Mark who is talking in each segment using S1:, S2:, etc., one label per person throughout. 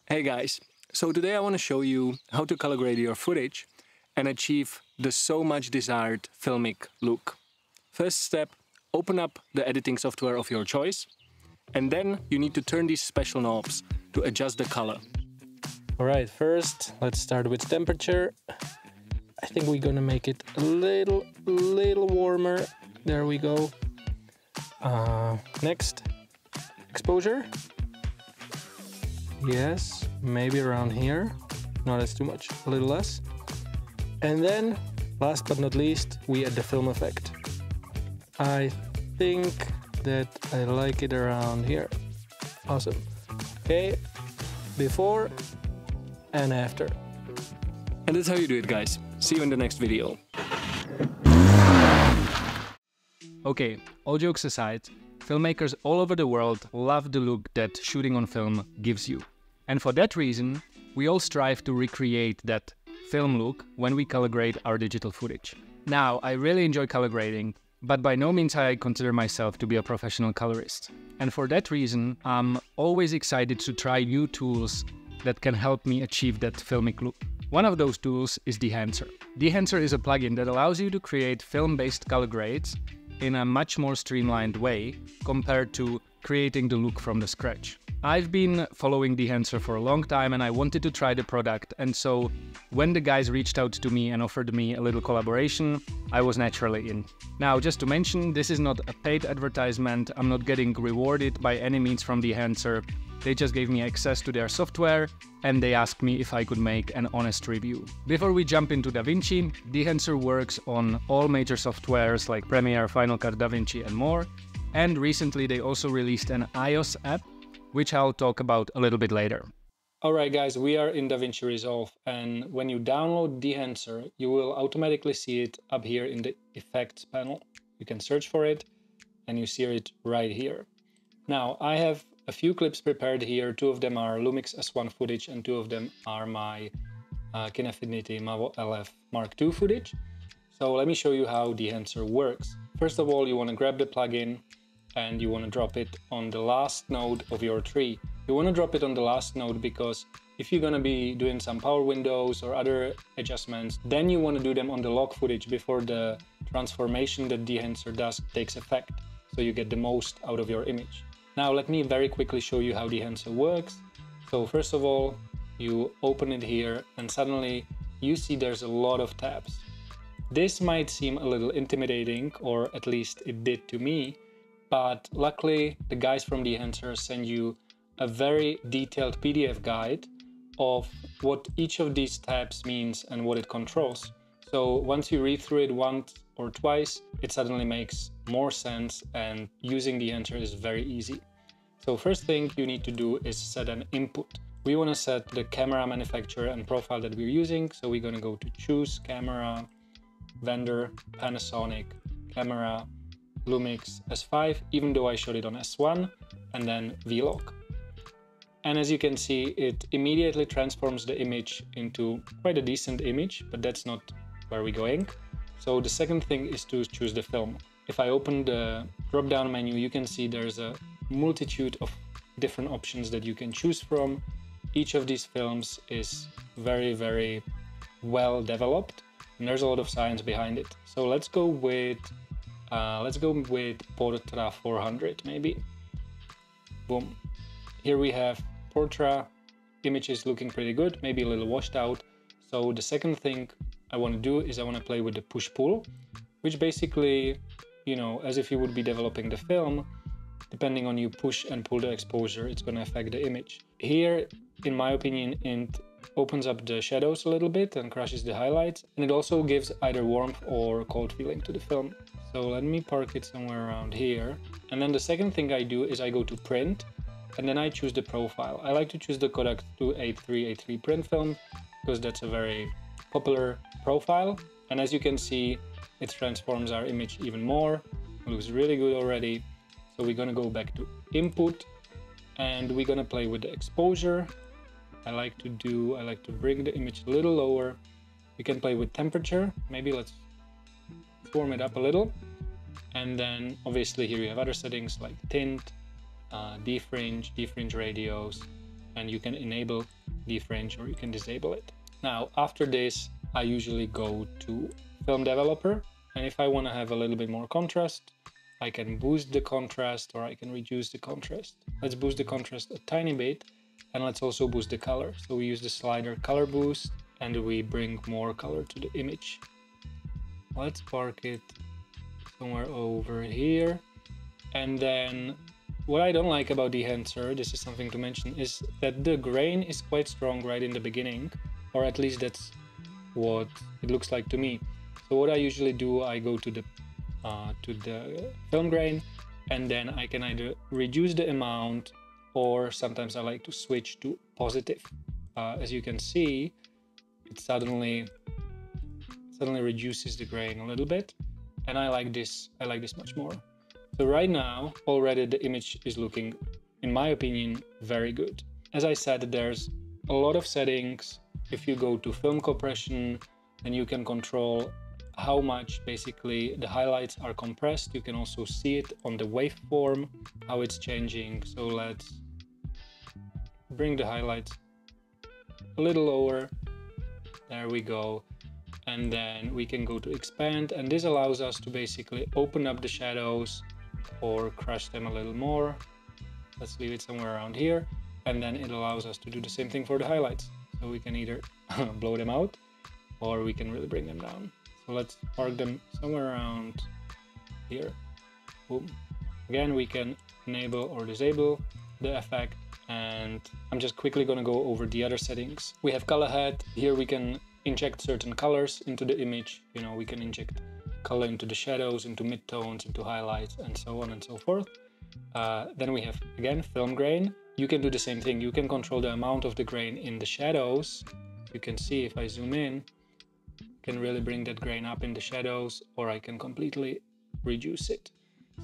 S1: Hey guys, so today I want to show you how to color grade your footage and achieve the so much desired filmic look. First step, open up the editing software of your choice, and then you need to turn these special knobs to adjust the color. Alright, first let's start with temperature. I think we're gonna make it a little warmer. There we go. Next, exposure. Yes, maybe around here. No, that's too much, a little less. And then, last but not least, we add the film effect. I think that I like it around here. Awesome. Okay, before and after. And that's how you do it, guys. See you in the next video. Okay, all jokes aside, filmmakers all over the world love the look that shooting on film gives you. And for that reason, we all strive to recreate that film look when we color grade our digital footage. Now, I really enjoy color grading, but by no means I consider myself to be a professional colorist. And for that reason, I'm always excited to try new tools that can help me achieve that filmic look. One of those tools is Dehancer. Dehancer is a plugin that allows you to create film-based color grades in a much more streamlined way compared to creating the look from the scratch. I've been following Dehancer for a long time and I wanted to try the product, and so when the guys reached out to me and offered me a little collaboration, I was naturally in. Now, just to mention, this is not a paid advertisement. I'm not getting rewarded by any means from Dehancer. They just gave me access to their software and they asked me if I could make an honest review. Before we jump into Davinci, Dehancer works on all major softwares like Premiere, Final Cut, Davinci and more. And recently they also released an iOS app, which I'll talk about a little bit later. Alright guys, we are in DaVinci Resolve, and when you download Dehancer, you will automatically see it up here in the effects panel. You can search for it and you see it right here. Now, I have a few clips prepared here. Two of them are Lumix S1 footage and two of them are my Kinefinity Mavo LF Mark II footage. So let me show you how Dehancer works. First of all, you want to grab the plugin and you want to drop it on the last node of your tree. You want to drop it on the last node because if you're going to be doing some power windows or other adjustments, then you want to do them on the log footage before the transformation that Dehancer does takes effect, so you get the most out of your image. Now let me very quickly show you how Dehancer works. So first of all, you open it here and suddenly you see there's a lot of tabs. This might seem a little intimidating, or at least it did to me, but luckily the guys from Dehancer send you a very detailed PDF guide of what each of these tabs means and what it controls. So once you read through it once or twice, it suddenly makes more sense and using Dehancer is very easy. So first thing you need to do is set an input. We want to set the camera manufacturer and profile that we're using. So we're going to go to choose camera, vendor, Panasonic, camera, Lumix S5, even though I showed it on S1, and then Vlog. And as you can see, it immediately transforms the image into quite a decent image, but that's not where we're going. So the second thing is to choose the film. If I open the drop-down menu, you can see there's a multitude of different options that you can choose from. Each of these films is very, very well developed, and there's a lot of science behind it. So let's go with Portra 400 maybe. Boom. Here we have Portra. Image is looking pretty good, maybe a little washed out. So the second thing I want to do is I want to play with the push-pull, which basically, you know, as if you would be developing the film, depending on you push and pull the exposure, it's going to affect the image. Here, in my opinion, it opens up the shadows a little bit and crushes the highlights, and it also gives either warmth or cold feeling to the film. So let me park it somewhere around here. And then the second thing I do is I go to print, and then I choose the profile. I like to choose the Kodak 283A3 print film because that's a very popular profile. And as you can see, it transforms our image even more. It looks really good already. So we're gonna go back to input and we're gonna play with the exposure. I like to bring the image a little lower. You can play with temperature. Maybe let's warm it up a little. And then obviously here you have other settings like tint, defringe radius, and you can enable defringe or you can disable it. Now after this, I usually go to Film Developer, and if I want to have a little bit more contrast, I can boost the contrast or I can reduce the contrast. Let's boost the contrast a tiny bit, and let's also boost the color. So we use the slider color boost and we bring more color to the image. Let's park it somewhere over here. And then what I don't like about Dehancer, this is something to mention, is that the grain is quite strong right in the beginning, or at least that's what it looks like to me. So what I usually do, I go to the film grain, and then I can either reduce the amount, or sometimes I like to switch to positive. As you can see, it suddenly reduces the grain a little bit, and I like this much more. So right now already the image is looking, in my opinion, very good. As I said, there's a lot of settings. If you go to film compression, then you can control how much basically the highlights are compressed. You can also see it on the waveform, how it's changing. So let's bring the highlights a little lower. There we go. And then we can go to expand, and this allows us to basically open up the shadows or crush them a little more. Let's leave it somewhere around here. And then it allows us to do the same thing for the highlights. So we can either blow them out or we can really bring them down. So let's park them somewhere around here. Boom. Again, we can enable or disable the effect. And I'm just quickly going to go over the other settings. We have color head. Here we can inject certain colors into the image. You know, we can inject color into the shadows, into midtones, into highlights, and so on and so forth. Then we have, again, film grain. You can do the same thing. You can control the amount of the grain in the shadows. You can see if I zoom in, I can really bring that grain up in the shadows, or I can completely reduce it.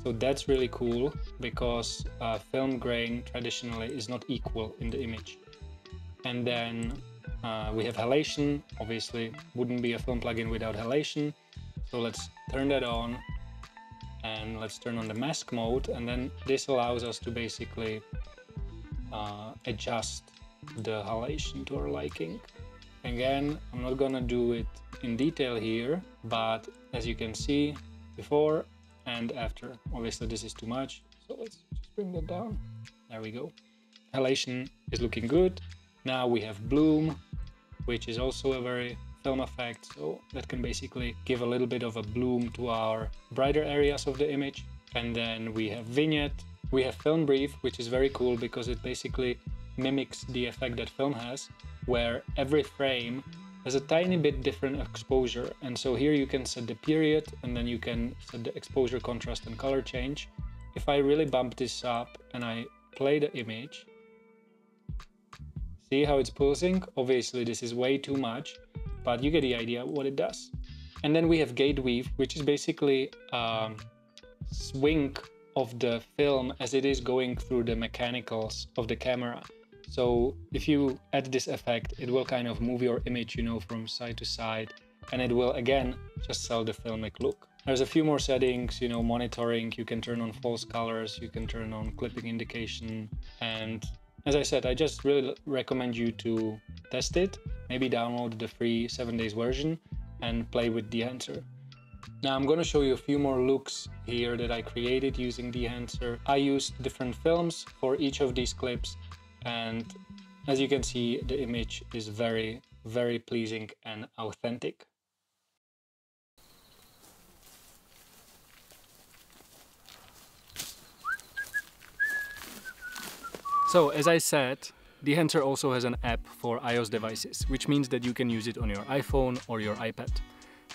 S1: So that's really cool, because film grain traditionally is not equal in the image. And then we have halation. Obviously wouldn't be a film plugin without halation. So let's turn that on, and let's turn on the mask mode, and then this allows us to basically adjust the halation to our liking. Again, I'm not gonna do it in detail here, but as you can see, before and after, obviously this is too much, so let's just bring that down. There we go. Halation is looking good. Now we have bloom, which is also a very film effect, so that can basically give a little bit of a bloom to our brighter areas of the image. And then we have vignette. We have film brief, which is very cool because it basically mimics the effect that film has, where every frame has a tiny bit different exposure. And so here you can set the period, and then you can set the exposure, contrast, and color change. If I really bump this up and I play the image, see how it's pulsing? Obviously this is way too much, but you get the idea what it does. And then we have gate weave, which is basically swing of the film as it is going through the mechanicals of the camera. So if you add this effect, it will kind of move your image, you know, from side to side, and it will again just sell the filmic look. There's a few more settings, you know, monitoring. You can turn on false colors, you can turn on clipping indication, and as I said, I just really recommend you to test it. Maybe download the free 7 days version and play with Dehancer. Now I'm going to show you a few more looks here that I created using Dehancer. I used different films for each of these clips, and as you can see, the image is very, very pleasing and authentic. So as I said, Dehancer also has an app for iOS devices, which means that you can use it on your iPhone or your iPad.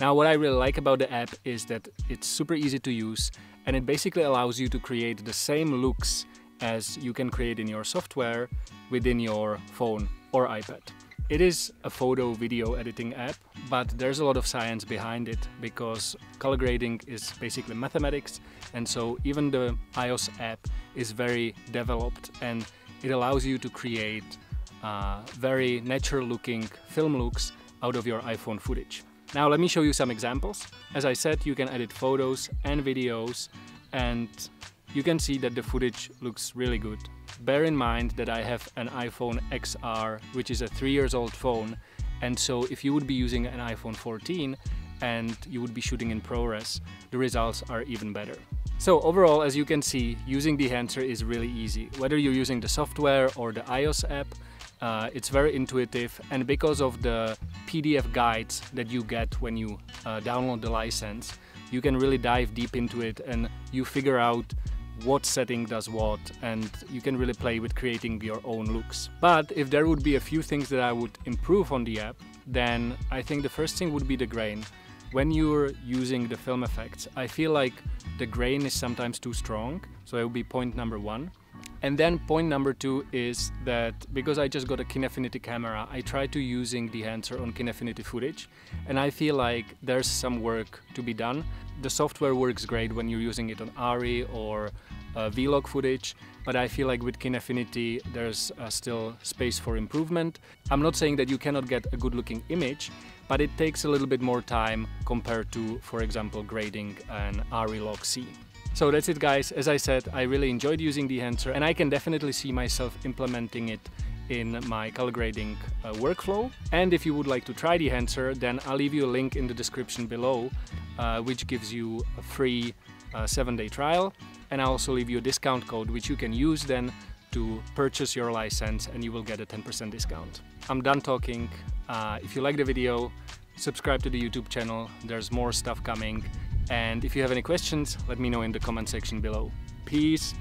S1: Now what I really like about the app is that it's super easy to use, and it basically allows you to create the same looks as you can create in your software within your phone or iPad. It is a photo video editing app, but there's a lot of science behind it, because color grading is basically mathematics, and so even the iOS app is very developed, and it allows you to create very natural looking film looks out of your iPhone footage. Now let me show you some examples. As I said, you can edit photos and videos, and you can see that the footage looks really good. Bear in mind that I have an iPhone XR, which is a 3-year-old phone, and so if you would be using an iPhone 14 and you would be shooting in ProRes, the results are even better. So overall, as you can see, using Dehancer is really easy. Whether you're using the software or the iOS app, it's very intuitive, and because of the PDF guides that you get when you download the license, you can really dive deep into it and you figure out what setting does what, and you can really play with creating your own looks. But if there would be a few things that I would improve on the app, then I think the first thing would be the grain. When you're using the film effects, I feel like the grain is sometimes too strong, so that would be point number 1. And then point number 2 is that because I just got a Kinefinity camera, I tried to using Dehancer on Kinefinity footage, and I feel like there's some work to be done. The software works great when you're using it on ARRI or vlog footage, but I feel like with Kinefinity there's still space for improvement. I'm not saying that you cannot get a good looking image, but it takes a little bit more time compared to, for example, grading an ARRI log C. So that's it, guys. As I said, I really enjoyed using Dehancer, and I can definitely see myself implementing it in my color grading workflow. And if you would like to try Dehancer, then I'll leave you a link in the description below, which gives you a free 7-day trial. And I'll also leave you a discount code, which you can use then to purchase your license, and you will get a 10% discount. I'm done talking. If you like the video, subscribe to the YouTube channel. There's more stuff coming. And if you have any questions, let me know in the comment section below. Peace!